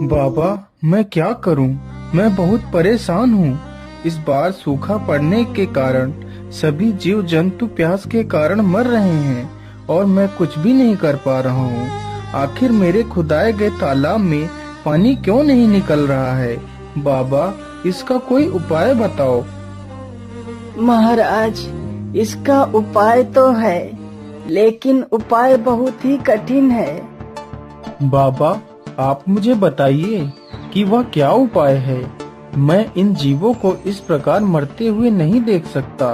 बाबा, मैं क्या करूं? मैं बहुत परेशान हूं। इस बार सूखा पड़ने के कारण सभी जीव जंतु प्यास के कारण मर रहे हैं और मैं कुछ भी नहीं कर पा रहा हूं। आखिर मेरे खुदाए गए तालाब में पानी क्यों नहीं निकल रहा है? बाबा, इसका कोई उपाय बताओ। महाराज, इसका उपाय तो है, लेकिन उपाय बहुत ही कठिन है। बाबा, आप मुझे बताइए कि वह क्या उपाय है। मैं इन जीवों को इस प्रकार मरते हुए नहीं देख सकता।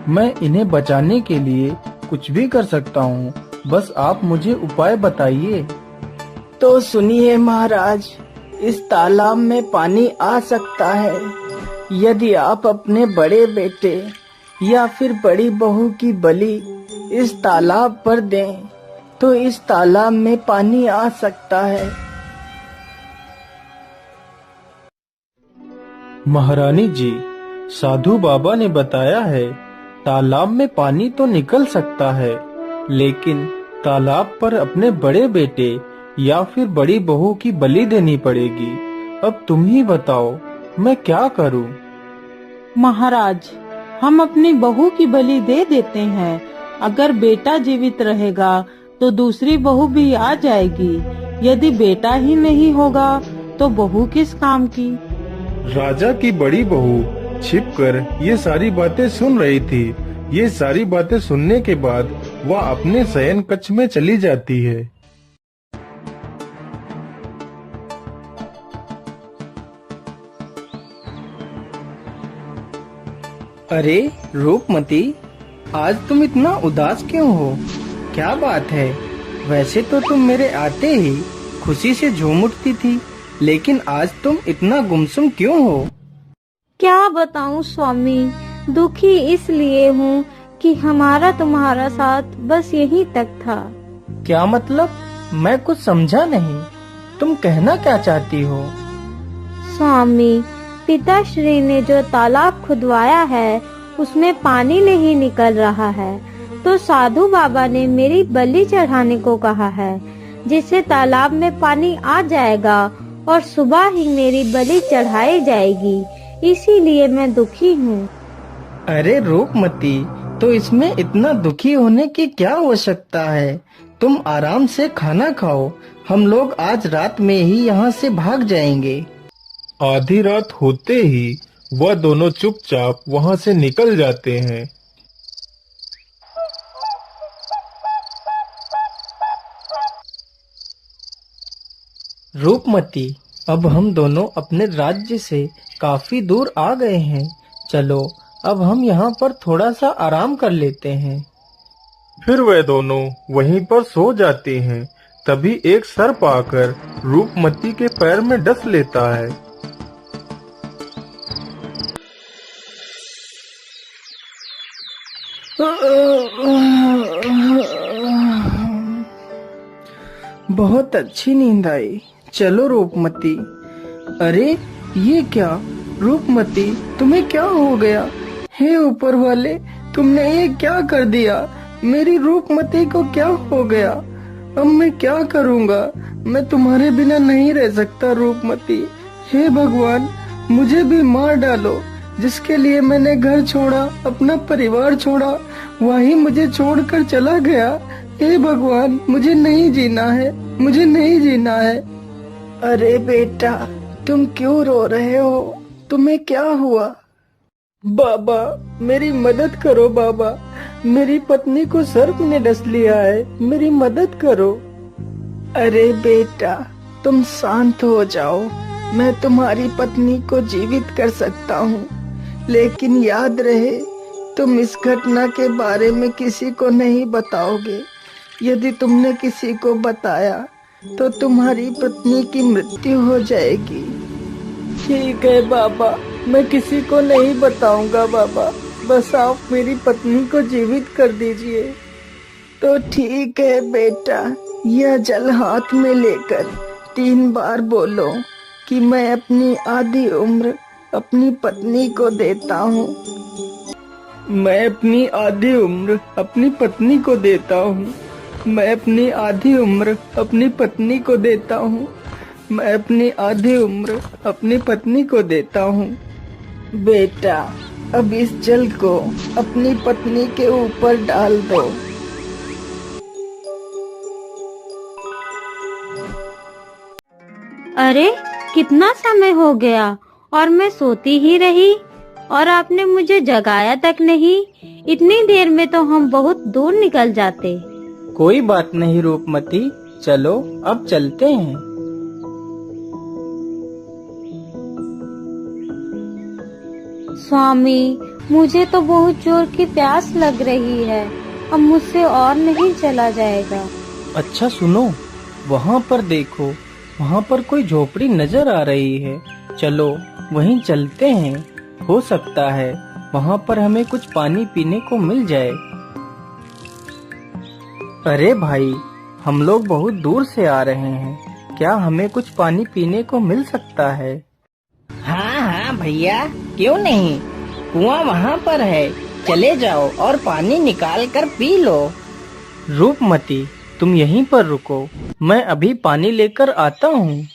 मैं इन्हें बचाने के लिए कुछ भी कर सकता हूँ। बस आप मुझे उपाय बताइए। तो सुनिए महाराज, इस तालाब में पानी आ सकता है यदि आप अपने बड़े बेटे या फिर बड़ी बहू की बलि इस तालाब पर दें, तो इस तालाब में पानी आ सकता है। महारानी जी, साधु बाबा ने बताया है तालाब में पानी तो निकल सकता है, लेकिन तालाब पर अपने बड़े बेटे या फिर बड़ी बहू की बलि देनी पड़ेगी। अब तुम ही बताओ, मैं क्या करूं? महाराज, हम अपनी बहू की बलि दे देते हैं। अगर बेटा जीवित रहेगा तो दूसरी बहू भी आ जाएगी। यदि बेटा ही नहीं होगा तो बहू किस काम की? राजा की बड़ी बहू छिपकर ये सारी बातें सुन रही थी। ये सारी बातें सुनने के बाद वह अपने शयन कक्ष में चली जाती है। अरे रूपमती, आज तुम इतना उदास क्यों हो? क्या बात है? वैसे तो तुम मेरे आते ही खुशी से झूम उठती थी, लेकिन आज तुम इतना गुमसुम क्यों हो? क्या बताऊं स्वामी, दुखी इसलिए हूँ कि हमारा तुम्हारा साथ बस यहीं तक था। क्या मतलब? मैं कुछ समझा नहीं। तुम कहना क्या चाहती हो? स्वामी, पिताश्री ने जो तालाब खुदवाया है उसमें पानी नहीं निकल रहा है, तो साधु बाबा ने मेरी बलि चढ़ाने को कहा है, जिससे तालाब में पानी आ जाएगा और सुबह ही मेरी बलि चढ़ाई जाएगी। इसीलिए मैं दुखी हूँ। अरे रूपमती, तो इसमें इतना दुखी होने की क्या आवश्यकता है? तुम आराम से खाना खाओ। हम लोग आज रात में ही यहाँ से भाग जाएंगे। आधी रात होते ही वह दोनों चुपचाप वहाँ से निकल जाते हैं। रूपमती, अब हम दोनों अपने राज्य से काफी दूर आ गए हैं। चलो, अब हम यहाँ पर थोड़ा सा आराम कर लेते हैं। फिर वे दोनों वहीं पर सो जाते हैं। तभी एक सर्प आकर रूपमती के पैर में डस लेता है। बहुत अच्छी नींद आई। चलो रूपमती। अरे ये क्या? रूपमती, तुम्हें क्या हो गया? हे ऊपर वाले, तुमने ये क्या कर दिया? मेरी रूपमती को क्या हो गया? अब मैं क्या करूँगा? मैं तुम्हारे बिना नहीं रह सकता रूपमती। हे भगवान, मुझे भी मार डालो। जिसके लिए मैंने घर छोड़ा, अपना परिवार छोड़ा, वही मुझे छोड़कर चला गया। हे भगवान, मुझे नहीं जीना है, मुझे नहीं जीना है। अरे बेटा, तुम क्यों रो रहे हो? तुम्हें क्या हुआ? बाबा, मेरी मदद करो बाबा। मेरी पत्नी को सर्प ने डस लिया है, मेरी मदद करो। अरे बेटा, तुम शांत हो जाओ। मैं तुम्हारी पत्नी को जीवित कर सकता हूँ, लेकिन याद रहे, तुम इस घटना के बारे में किसी को नहीं बताओगे। यदि तुमने किसी को बताया तो तुम्हारी पत्नी की मृत्यु हो जाएगी। ठीक है बाबा, मैं किसी को नहीं बताऊंगा बाबा। बस आप मेरी पत्नी को जीवित कर दीजिए। तो ठीक है बेटा, यह जल हाथ में लेकर 3 बार बोलो कि मैं अपनी आधी उम्र अपनी पत्नी को देता हूँ। मैं अपनी आधी उम्र अपनी पत्नी को देता हूँ। मैं अपनी आधी उम्र अपनी पत्नी को देता हूँ। मैं अपनी आधी उम्र अपनी पत्नी को देता हूँ। बेटा, अब इस जल को अपनी पत्नी के ऊपर डाल दो। अरे कितना समय हो गया और मैं सोती ही रही और आपने मुझे जगाया तक नहीं। इतनी देर में तो हम बहुत दूर निकल जाते। कोई बात नहीं रूपमती, चलो अब चलते हैं। स्वामी, मुझे तो बहुत जोर की प्यास लग रही है। अब मुझसे और नहीं चला जाएगा। अच्छा सुनो, वहाँ पर देखो, वहाँ पर कोई झोपड़ी नजर आ रही है। चलो वहीं चलते हैं। हो सकता है वहाँ पर हमें कुछ पानी पीने को मिल जाए। अरे भाई, हम लोग बहुत दूर से आ रहे हैं, क्या हमें कुछ पानी पीने को मिल सकता है? हाँ हाँ भैया, क्यों नहीं, कुआं वहाँ पर है, चले जाओ और पानी निकाल कर पी लो। रूपमती, तुम यहीं पर रुको, मैं अभी पानी लेकर आता हूँ।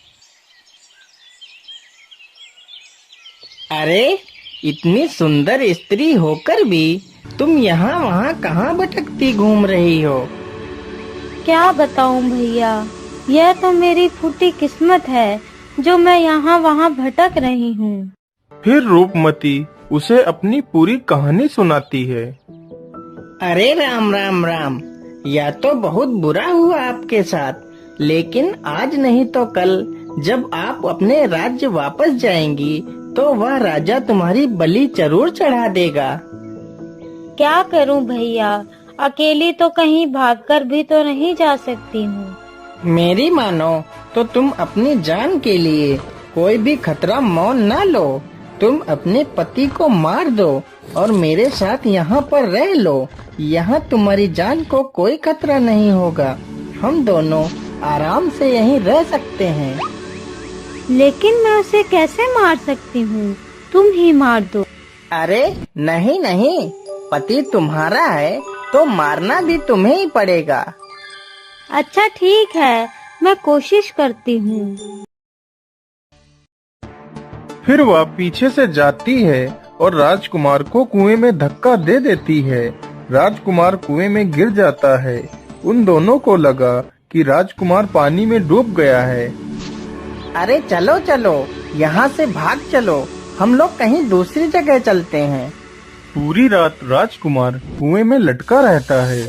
अरे, इतनी सुंदर स्त्री होकर भी तुम यहाँ वहाँ कहाँ भटकती घूम रही हो? क्या बताऊं भैया, यह तो मेरी फूटी किस्मत है जो मैं यहाँ वहाँ भटक रही हूँ। फिर रूपमती उसे अपनी पूरी कहानी सुनाती है। अरे राम राम राम, यह तो बहुत बुरा हुआ आपके साथ, लेकिन आज नहीं तो कल जब आप अपने राज्य वापस जाएंगी तो वह राजा तुम्हारी बलि जरूर चढ़ा देगा। क्या करूं भैया, अकेली तो कहीं भागकर भी तो नहीं जा सकती हूँ। मेरी मानो तो तुम अपनी जान के लिए कोई भी खतरा मौन न लो। तुम अपने पति को मार दो और मेरे साथ यहाँ पर रह लो। यहाँ तुम्हारी जान को कोई खतरा नहीं होगा। हम दोनों आराम से यहीं रह सकते हैं। लेकिन मैं उसे कैसे मार सकती हूँ? तुम ही मार दो। अरे नहीं नहीं, पति तुम्हारा है तो मारना भी तुम्हें ही पड़ेगा। अच्छा ठीक है, मैं कोशिश करती हूँ। फिर वह पीछे से जाती है और राजकुमार को कुएं में धक्का दे देती है। राजकुमार कुएं में गिर जाता है। उन दोनों को लगा कि राजकुमार पानी में डूब गया है। अरे चलो चलो, यहाँ से भाग चलो, हम लोग कहीं दूसरी जगह चलते हैं। पूरी रात राजकुमार कुएं में लटका रहता है।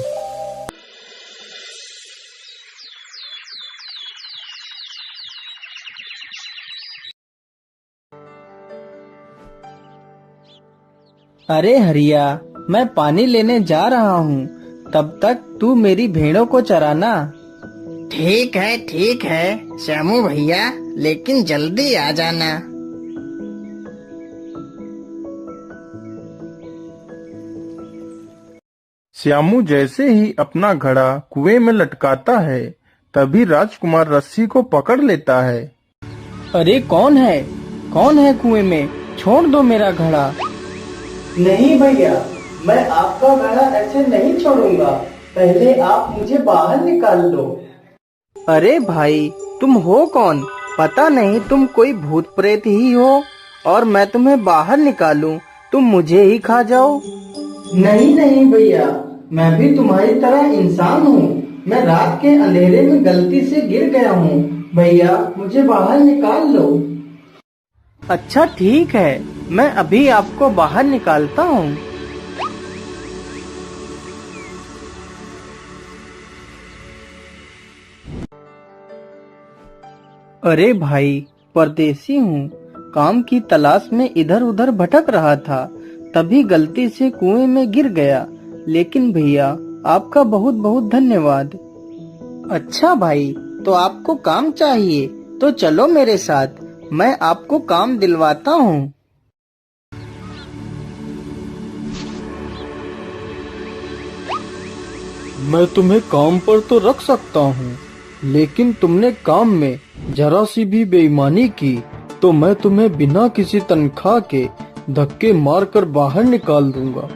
अरे हरिया, मैं पानी लेने जा रहा हूँ, तब तक तू मेरी भेड़ों को चराना। ठीक है श्यामू भैया, लेकिन जल्दी आ जाना। श्यामू जैसे ही अपना घड़ा कुएं में लटकाता है, तभी राजकुमार रस्सी को पकड़ लेता है। अरे कौन है कुएं में? छोड़ दो मेरा घड़ा। नहीं भैया, मैं आपका घड़ा ऐसे नहीं छोड़ूंगा, पहले आप मुझे बाहर निकाल दो। अरे भाई, तुम हो कौन? पता नहीं तुम कोई भूत प्रेत ही हो और मैं तुम्हें बाहर निकालूं, तुम मुझे ही खा जाओ। नहीं भैया, मैं भी तुम्हारी तरह इंसान हूँ। मैं रात के अंधेरे में गलती से गिर गया हूँ। भैया, मुझे बाहर निकाल लो। अच्छा ठीक है, मैं अभी आपको बाहर निकालता हूँ। अरे भाई, परदेसी हूँ, काम की तलाश में इधर उधर भटक रहा था, तभी गलती से कुएं में गिर गया। लेकिन भैया, आपका बहुत बहुत धन्यवाद। अच्छा भाई, तो आपको काम चाहिए तो चलो मेरे साथ, मैं आपको काम दिलवाता हूँ। मैं तुम्हें काम पर तो रख सकता हूँ, लेकिन तुमने काम में जरा सी भी बेईमानी की तो मैं तुम्हें बिना किसी तनख्वाह के धक्के मारकर बाहर निकाल दूंगा।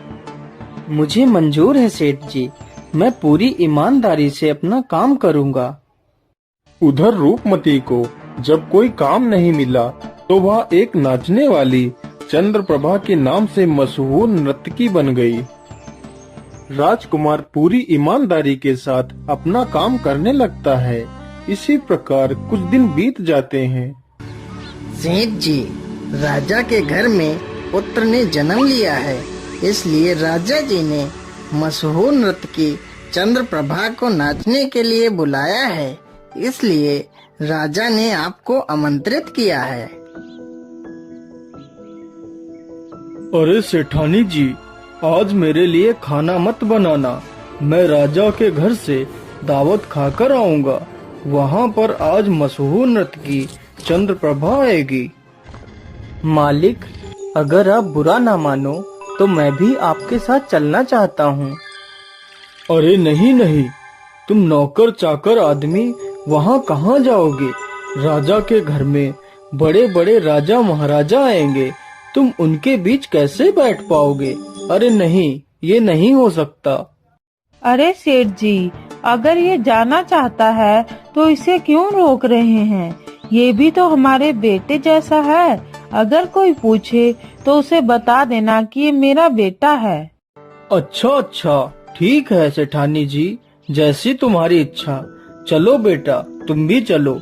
मुझे मंजूर है सेठ जी, मैं पूरी ईमानदारी से अपना काम करूंगा। उधर रूपमती को जब कोई काम नहीं मिला तो वह एक नाचने वाली चंद्रप्रभा के नाम से मशहूर नर्तकी बन गई। राजकुमार पूरी ईमानदारी के साथ अपना काम करने लगता है। इसी प्रकार कुछ दिन बीत जाते हैं। सेठ जी, राजा के घर में पुत्र ने जन्म लिया है, इसलिए राजा जी ने मशहूर नर्तकी चंद्रप्रभा को नाचने के लिए बुलाया है। इसलिए राजा ने आपको आमंत्रित किया है। अरे सेठानी जी, आज मेरे लिए खाना मत बनाना। मैं राजा के घर से दावत खाकर आऊंगा। वहाँ पर आज मशहूर नर्तकी चंद्रप्रभा आएगी। मालिक, अगर आप बुरा ना मानो तो मैं भी आपके साथ चलना चाहता हूँ। अरे नहीं नहीं, तुम नौकर चाकर आदमी वहाँ कहाँ जाओगे? राजा के घर में बड़े बड़े राजा महाराजा आएंगे, तुम उनके बीच कैसे बैठ पाओगे? अरे नहीं, ये नहीं हो सकता। अरे सेठ जी, अगर ये जाना चाहता है तो इसे क्यों रोक रहे हैं? ये भी तो हमारे बेटे जैसा है। अगर कोई पूछे तो उसे बता देना कि ये मेरा बेटा है। अच्छा अच्छा, ठीक है सेठानी जी, जैसी तुम्हारी इच्छा। चलो बेटा, तुम भी चलो।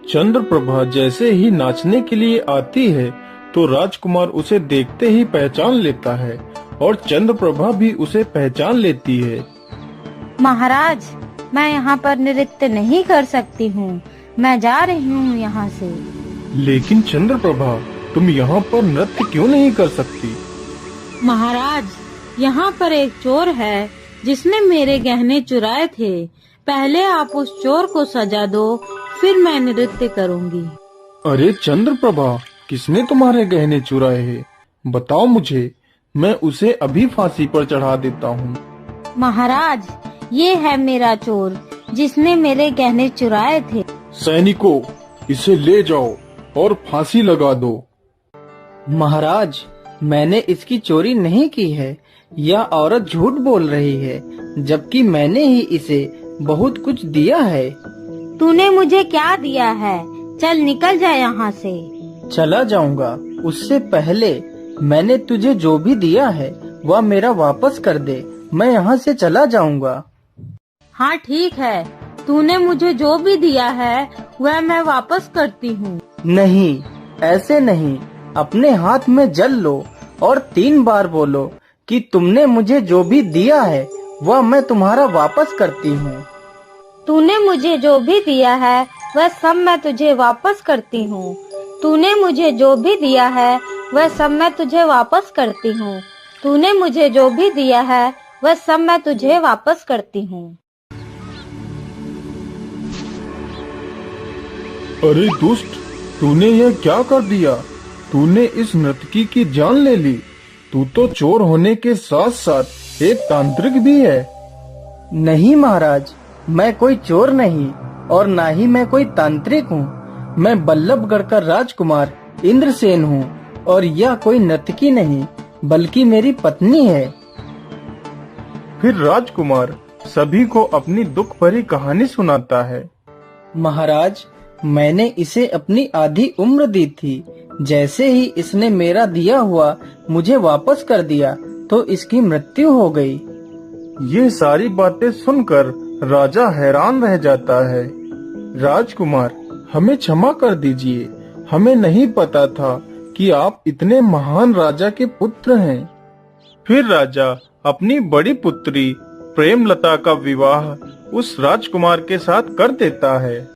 चंद्रप्रभा जैसे ही नाचने के लिए आती है तो राजकुमार उसे देखते ही पहचान लेता है और चंद्रप्रभा भी उसे पहचान लेती है। महाराज, मैं यहाँ पर नृत्य नहीं कर सकती हूँ। मैं जा रही हूँ यहाँ से। लेकिन चंद्रप्रभा, तुम यहाँ पर नृत्य क्यों नहीं कर सकती? महाराज, यहाँ पर एक चोर है जिसने मेरे गहने चुराए थे। पहले आप उस चोर को सजा दो, फिर मैं नृत्य करूँगी। अरे चंद्रप्रभा, किसने तुम्हारे गहने चुराए हैं? बताओ मुझे, मैं उसे अभी फांसी पर चढ़ा देता हूँ। महाराज, ये है मेरा चोर जिसने मेरे गहने चुराए थे। सैनिकों, इसे ले जाओ और फांसी लगा दो। महाराज, मैंने इसकी चोरी नहीं की है। यह औरत झूठ बोल रही है, जबकि मैंने ही इसे बहुत कुछ दिया है। तूने मुझे क्या दिया है? चल निकल जा यहाँ से। चला जाऊंगा, उससे पहले मैंने तुझे जो भी दिया है वह मेरा वापस कर दे। मैं यहाँ से चला जाऊंगा। हाँ ठीक है, तूने मुझे जो भी दिया है वह मैं वापस करती हूँ। नहीं, ऐसे नहीं। अपने हाथ में जल लो और 3 बार बोलो कि तुमने मुझे जो भी दिया है वह मैं तुम्हारा वापस करती हूँ। तूने मुझे जो भी दिया है वह सब मैं तुझे वापस करती हूँ। तूने मुझे जो भी दिया है वह सब मैं तुझे वापस करती हूँ। तूने मुझे जो भी दिया है वह सब मैं तुझे वापस करती हूँ। अरे दुष्ट, तूने यह क्या कर दिया? तूने इस नर्तकी की जान ले ली। तू तो चोर होने के साथ साथ एक तांत्रिक भी है। नहीं महाराज, मैं कोई चोर नहीं और ना ही मैं कोई तांत्रिक हूँ। मैं बल्लभगढ़ का राजकुमार इंद्रसेन हूँ और यह कोई नर्तकी नहीं बल्कि मेरी पत्नी है। फिर राजकुमार सभी को अपनी दुख भरी कहानी सुनाता है। महाराज, मैंने इसे अपनी आधी उम्र दी थी। जैसे ही इसने मेरा दिया हुआ मुझे वापस कर दिया तो इसकी मृत्यु हो गई। ये सारी बातें सुनकर राजा हैरान रह जाता है। राजकुमार, हमें क्षमा कर दीजिए। हमें नहीं पता था कि आप इतने महान राजा के पुत्र हैं। फिर राजा अपनी बड़ी पुत्री प्रेमलता का विवाह उस राजकुमार के साथ कर देता है।